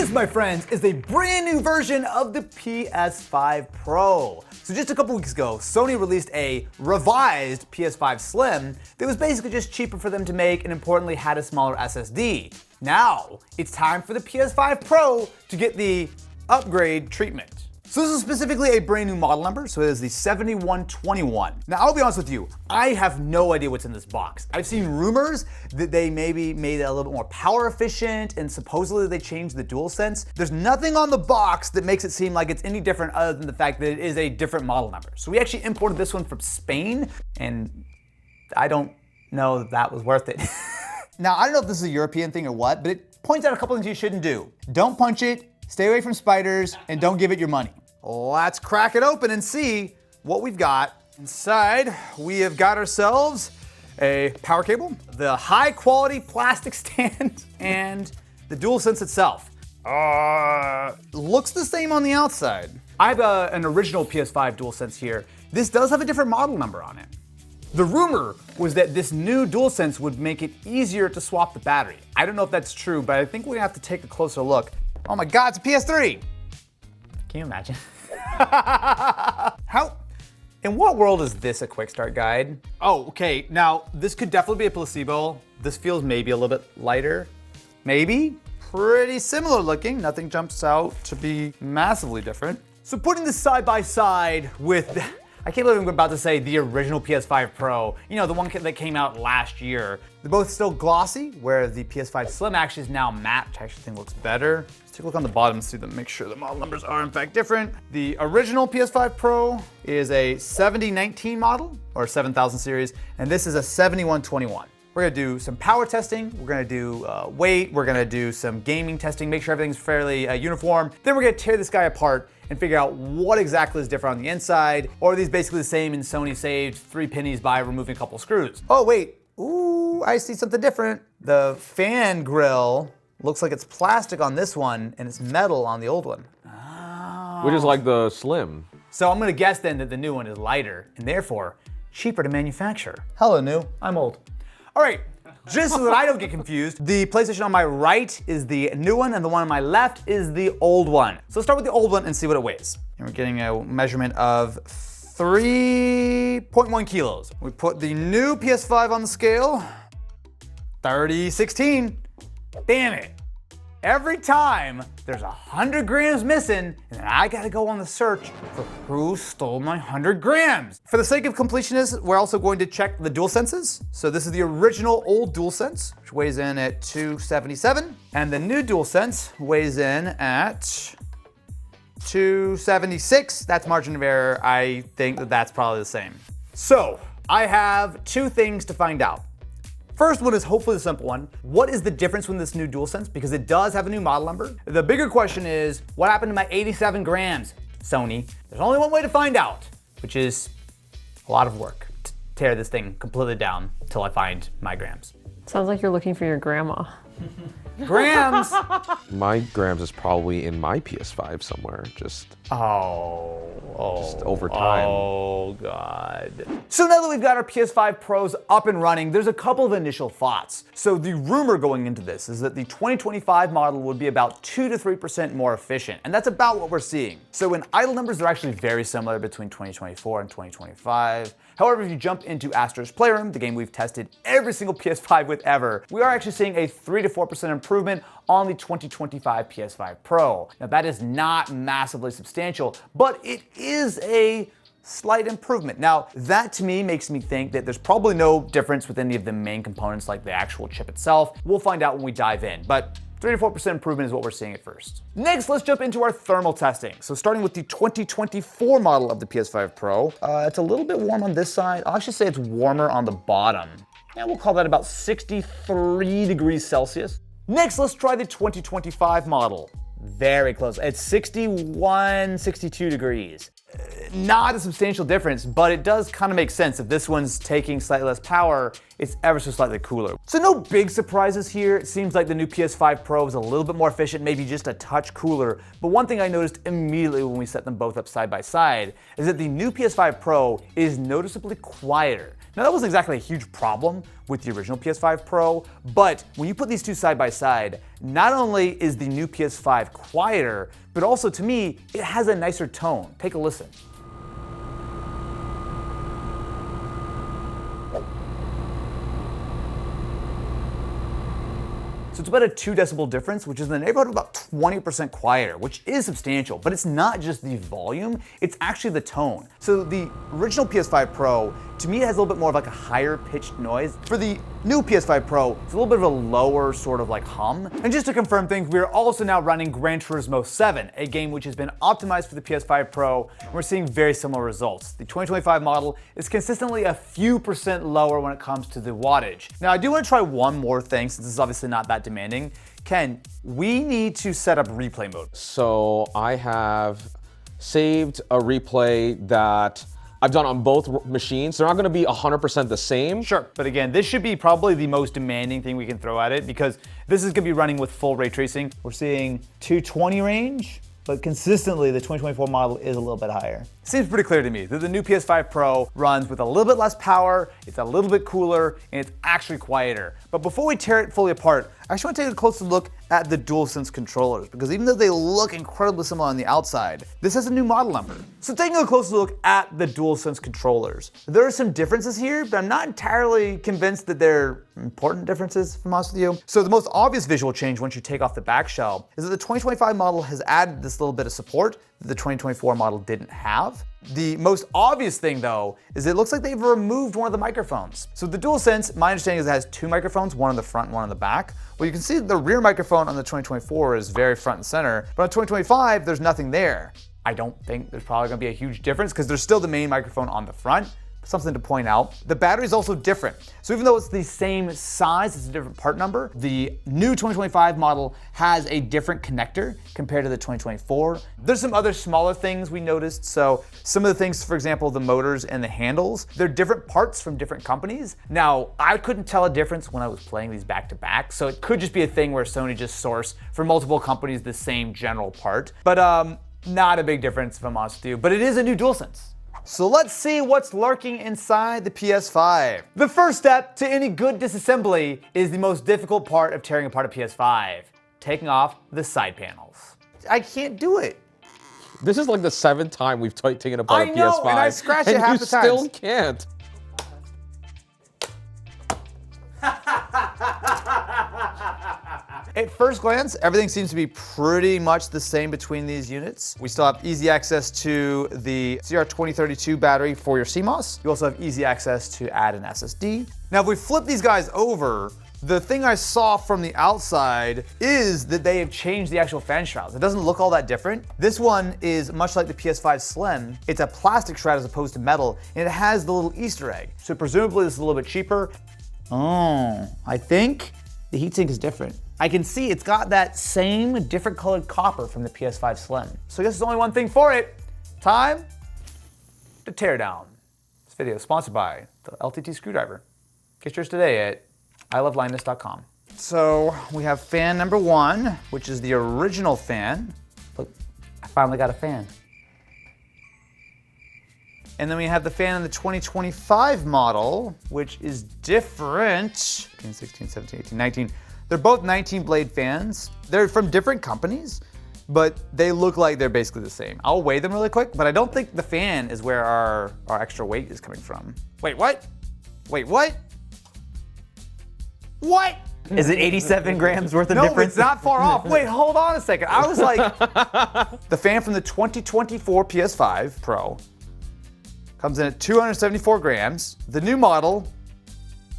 This, my friends, is a brand new version of the PS5 Pro. So just a couple weeks ago, Sony released a revised PS5 Slim that was basically just cheaper for them to make and importantly had a smaller SSD. Now, it's time for the PS5 Pro to get the upgrade treatment. So this is specifically a brand new model number, so it is the 7121. Now I'll be honest with you, I have no idea what's in this box. I've seen rumors that they maybe made it a little bit more power efficient and supposedly they changed the DualSense. There's nothing on the box that makes it seem like it's any different other than the fact that it is a different model number. So we actually imported this one from Spain and I don't know that that was worth it. Now I don't know if this is a European thing or what, but it points out a couple things you shouldn't do. Don't punch it, stay away from spiders, and don't give it your money. Let's crack it open and see what we've got. Inside, we have got ourselves a power cable, the high quality plastic stand, and the DualSense itself. Looks the same on the outside. I have an original PS5 DualSense here. This does have a different model number on it. The rumor was that this new DualSense would make it easier to swap the battery. I don't know if that's true, but I think we have to take a closer look. Oh my God, it's a PS3. Can you imagine? In what world is this a quick start guide? Oh, okay, now this could definitely be a placebo. This feels maybe a little bit lighter. Maybe? Pretty similar looking. Nothing jumps out to be massively different. So putting this side by side with, I can't believe I'm about to say the original PS5 Pro, you know, the one that came out last year. They're both still glossy, where the PS5 Slim actually is now matte, which I actually think looks better. Let's take a look on the bottom and see them, make sure the model numbers are in fact different. The original PS5 Pro is a 7019 model, or 7000 series, and this is a 7121. We're gonna do some power testing, we're gonna do weight, we're gonna do some gaming testing, make sure everything's fairly uniform. Then we're gonna tear this guy apart and figure out what exactly is different on the inside, or are these basically the same and Sony saved 3 pennies by removing a couple screws. Oh wait, ooh, I see something different. The fan grill looks like it's plastic on this one and it's metal on the old one. Oh. Which is like the Slim. So I'm gonna guess then that the new one is lighter and therefore cheaper to manufacture. Hello new, I'm old. All right, just so that I don't get confused, the PlayStation on my right is the new one and the one on my left is the old one. So let's start with the old one and see what it weighs. And we're getting a measurement of 3.1 kilos. We put the new PS5 on the scale, 3016. Damn it. Every time there's 100 grams missing, and then I gotta go on the search for who stole my 100 grams. For the sake of completionist, we're also going to check the DualSenses. So this is the original old DualSense, which weighs in at 277, and the new DualSense weighs in at 276. That's margin of error. I think that that's probably the same. So I have 2 things to find out. First one is hopefully the simple one. What is the difference with this new DualSense? Because it does have a new model number. The bigger question is, what happened to my 87 grams, Sony? There's only one way to find out, which is a lot of work to tear this thing completely down until I find my grams. Sounds like you're looking for your grandma. Grams! My grams is probably in my PS5 somewhere, just over time. Oh God. So now that we've got our PS5 Pros up and running, there's a couple of initial thoughts. So the rumor going into this is that the 2025 model would be about 2 to 3% more efficient, and that's about what we're seeing. So in idle numbers, they're actually very similar between 2024 and 2025. However, if you jump into Astro's Playroom, the game we've tested every single PS5 with ever, we are actually seeing a 3 to 4% improvement on the 2025 PS5 Pro. Now that is not massively substantial, but it is a slight improvement. Now that to me makes me think that there's probably no difference with any of the main components like the actual chip itself. We'll find out when we dive in, but 3 to 4% improvement is what we're seeing at first. Next, let's jump into our thermal testing. So starting with the 2024 model of the PS5 Pro, it's a little bit warm on this side. I'll actually say it's warmer on the bottom. And we'll call that about 63 degrees Celsius. Next, let's try the 2025 model. Very close. It's 61, 62 degrees. Not a substantial difference, but it does kind of make sense. If this one's taking slightly less power, it's ever so slightly cooler. So no big surprises here. It seems like the new PS5 Pro is a little bit more efficient, maybe just a touch cooler. But one thing I noticed immediately when we set them both up side by side is that the new PS5 Pro is noticeably quieter. Now that wasn't exactly a huge problem with the original PS5 Pro, but when you put these two side by side, not only is the new PS5 quieter, but also to me, it has a nicer tone. Take a listen. So it's about a 2 decibel difference, which is in the neighborhood of about 20% quieter, which is substantial, but it's not just the volume, it's actually the tone. So the original PS5 Pro, to me, it has a little bit more of like a higher pitched noise. For the new PS5 Pro, it's a little bit of a lower sort of like hum. And just to confirm things, we are also now running Gran Turismo 7, a game which has been optimized for the PS5 Pro, and we're seeing very similar results. The 2025 model is consistently a few percent lower when it comes to the wattage. Now, I do want to try one more thing, since this is obviously not that demanding. Ken, we need to set up replay mode. So I have saved a replay that I've done on both machines. They're not gonna be 100% the same. Sure, but again, this should be probably the most demanding thing we can throw at it because this is gonna be running with full ray tracing. We're seeing 220 range, but consistently the 2024 model is a little bit higher. Seems pretty clear to me that the new PS5 Pro runs with a little bit less power, it's a little bit cooler, and it's actually quieter. But before we tear it fully apart, I actually want to take a closer look at the DualSense controllers, because even though they look incredibly similar on the outside, this has a new model number. So taking a closer look at the DualSense controllers, there are some differences here, but I'm not entirely convinced that they're important differences, if I'm honest with you. So the most obvious visual change once you take off the back shell is that the 2025 model has added this little bit of support that the 2024 model didn't have. The most obvious thing though, is it looks like they've removed one of the microphones. So the DualSense, my understanding is it has 2 microphones, one on the front and one on the back. Well, you can see the rear microphone on the 2024 is very front and center, but on 2025, there's nothing there. I don't think there's probably gonna be a huge difference because there's still the main microphone on the front. Something to point out. The battery is also different. So even though it's the same size, it's a different part number, the new 2025 model has a different connector compared to the 2024. There's some other smaller things we noticed. So some of the things, for example, the motors and the handles, they're different parts from different companies. Now, I couldn't tell a difference when I was playing these back to back. So it could just be a thing where Sony just sourced for multiple companies the same general part. But not a big difference if I'm honest with you, but it is a new DualSense. So let's see what's lurking inside the PS5. The first step to any good disassembly is the most difficult part of tearing apart a PS5, taking off the side panels. I can't do it. This is like the 7th time we've taken apart a PS5. I know, and I scratched it half the time. You still can't. At first glance, everything seems to be pretty much the same between these units. We still have easy access to the CR2032 battery for your CMOS. You also have easy access to add an SSD. Now, if we flip these guys over, the thing I saw from the outside is that they have changed the actual fan shrouds. It doesn't look all that different. This one is much like the PS5 Slim. It's a plastic shroud as opposed to metal, and it has the little Easter egg. So presumably this is a little bit cheaper. Oh, I think the heatsink is different. I can see it's got that same different colored copper from the PS5 Slim. So I guess there's only one thing for it. Time to tear down. This video is sponsored by the LTT screwdriver. Get yours today at ilovelinus.com. So we have fan number 1, which is the original fan. Look, I finally got a fan. And then we have the fan in the 2025 model, which is different. 15, 16, 17, 18, 19. They're both 19 blade fans. They're from different companies, but they look like they're basically the same. I'll weigh them really quick, but I don't think the fan is where our extra weight is coming from. Wait, what? Wait, what? What? Is it 87 grams worth of No, difference? it's not far off. Wait, hold on a second. I was like, the fan from the 2024 PS5 Pro comes in at 274 grams. The new model,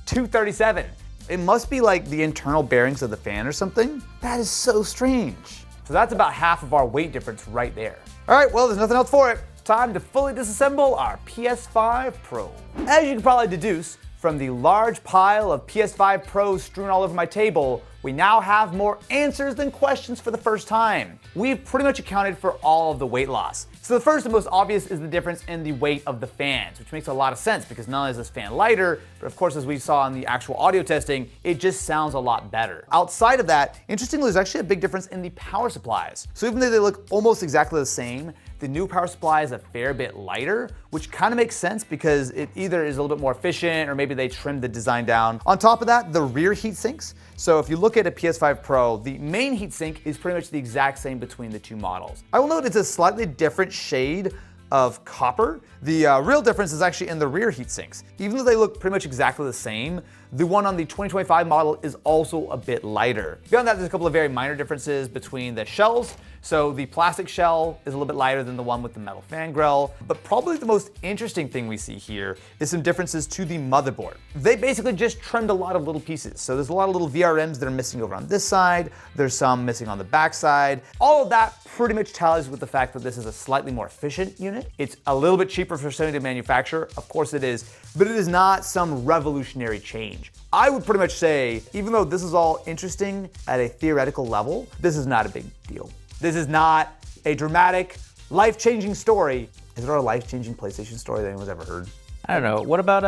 237. It must be like the internal bearings of the fan or something. That is so strange. So that's about half of our weight difference right there. All right, well, there's nothing else for it. Time to fully disassemble our PS5 Pro. As you can probably deduce from the large pile of PS5 Pros strewn all over my table, we now have more answers than questions for the first time. We've pretty much accounted for all of the weight loss. So the first and most obvious is the difference in the weight of the fans, which makes a lot of sense because not only is this fan lighter, but of course, as we saw in the actual audio testing, it just sounds a lot better. Outside of that, interestingly, there's actually a big difference in the power supplies. So even though they look almost exactly the same, the new power supply is a fair bit lighter, which kind of makes sense because it either is a little bit more efficient or maybe they trimmed the design down. On top of that, the rear heat sinks. So if you look at a PS5 Pro, the main heatsink is pretty much the exact same between the two models. I will note it's a slightly different shade of copper. The real difference is actually in the rear heat sinks. Even though they look pretty much exactly the same, the one on the 2025 model is also a bit lighter. Beyond that, there's a couple of very minor differences between the shells. So the plastic shell is a little bit lighter than the one with the metal fan grill. But probably the most interesting thing we see here is some differences to the motherboard. They basically just trimmed a lot of little pieces. So there's a lot of little VRMs that are missing over on this side. There's some missing on the back side. All of that pretty much tallies with the fact that this is a slightly more efficient unit. It's a little bit cheaper for Sony to manufacture. Of course it is, but it is not some revolutionary change. I would pretty much say, even though this is all interesting at a theoretical level, this is not a big deal. This is not a dramatic, life-changing story. Is there a life-changing PlayStation story that anyone's ever heard? I don't know. What about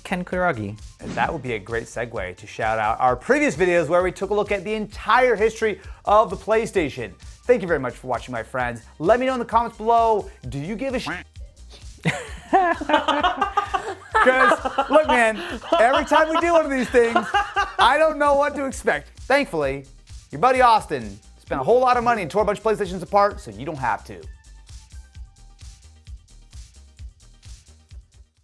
Ken Kutaragi? And that would be a great segue to shout out our previous videos where we took a look at the entire history of the PlayStation. Thank you very much for watching, my friends. Let me know in the comments below, do you give a shit? Because, look man, every time we do one of these things, I don't know what to expect. Thankfully, your buddy Austin spent a whole lot of money and tore a bunch of PlayStations apart, so you don't have to.